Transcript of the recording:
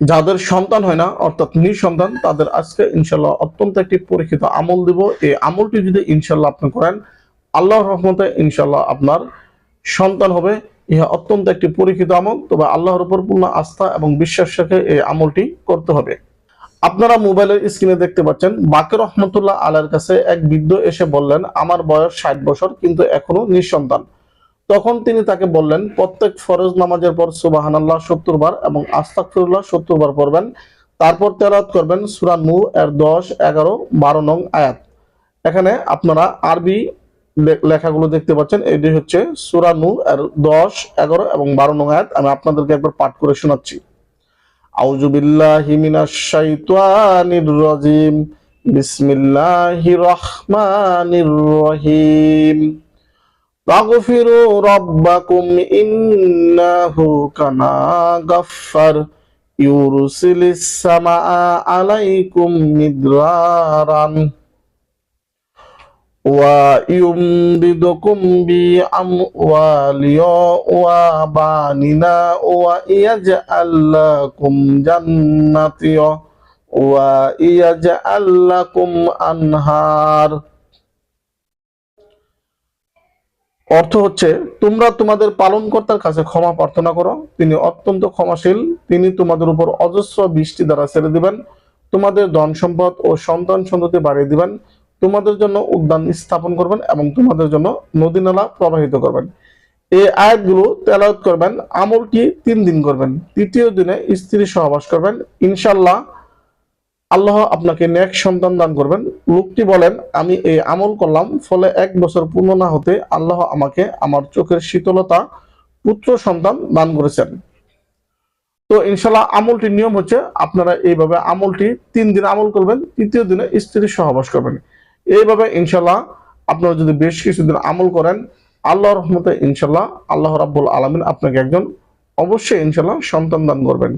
যাদের সন্তান হয় না অর্থাৎ নিঃসন্তান, তাদের আজকে ইনশাল্লাহ অত্যন্ত একটি পরীক্ষিত আমল দিব। এই আমলটি যদি ইনশাল্লাহ আপনি করেন, আল্লাহর রহমতে ইনশাল্লাহ আপনার সন্তান হবে। ইহা অত্যন্ত একটি পরীক্ষিত আমল, তবে আল্লাহর উপর পূর্ণ আস্থা এবং বিশ্বাস রেখে এই আমলটি করতে হবে। আপনারা মোবাইলের স্ক্রিনে দেখতে পাচ্ছেন, বাকের রহমতুল্লাহ আলার কাছে এক বৃদ্ধ এসে বললেন, আমার বয়স 60 বছর কিন্তু এখনো নিঃসন্তান। তখন তিনি তাকে বললেন, প্রত্যেক ফরজ নামাজের পর সুবহানাল্লাহ 70 বার এবং আস্তাগফিরুল্লাহ 70 বার পড়বেন। তারপর তেলাওয়াত করবেন সূরা নূহ এর 10, 11, 12 নং আয়াত। এখানে আপনারা আরবি লেখাগুলো দেখতে পাচ্ছেন। এটি হচ্ছে সূরা নূহ এর 10, 11 এবং 12 নং আয়াত। আমি আপনাদেরকে একবার পাঠ করে শোনাচ্ছি। আউযু বিল্লাহি মিনাশ শাইতানির রাজিম। বিসমিল্লাহির রহমানির রহিম। তাগফিরু রাব্বাকুম ইন্নাহু কানা গাফফার ইউরসিলিস সামাআ আলাইকুম মিদরারান ওয়া ইউমদিদুকুম বিআমওয়ালিয়া ওয়া বানিনা ওয়া ইয়াজআল লাকুম জান্নাতিয়া ওয়া ইয়াজআল লাকুম আনহার। অর্থ হচ্ছে, তোমরা তোমাদের পালনকর্তার কাছে ক্ষমা প্রার্থনা করো, তিনি অত্যন্ত ক্ষমাশীল। তিনি তোমাদের উপর অজস্র বৃষ্টি দ্বারা ছেড়ে দিবেন, তোমাদের ধন সম্পদ ও সন্তান সন্ততি বাড়িয়ে দিবেন, তোমাদের জন্য উদ্যান স্থাপন করবেন এবং তোমাদের জন্য নদী নালা প্রবাহিত করবেন। এই আয়াতগুলো তেলাওয়াত করবেন। আমলটি 3 দিন করবেন। তৃতীয় দিনে স্ত্রী সহবাস করবেন। ইনশাআল্লাহ আল্লাহ আপনাকে নেক সন্তান দান করবেন। লোকটি বলেন, আমি এই আমল করলাম, ফলে 1 বছর পূর্ণ না হতে আল্লাহ আমাকে আমার চোখের শীতলতা পুত্র সন্তান দান করেছেন। তো ইনশাল্লাহ আমলটির নিয়ম হচ্ছে, আপনারা এইভাবে আমলটি 3 দিন আমল করবেন, তৃতীয় দিনে স্ত্রী সহবাস করবেন। এইভাবে ইনশাল্লাহ আপনারা যদি বেশ কিছুদিন আমল করেন, আল্লাহর রহমতে ইনশাল্লাহ আল্লাহ রাব্বুল আলামিন আপনাকে একজন অবশ্যই ইনশাল্লাহ সন্তান দান করবেন।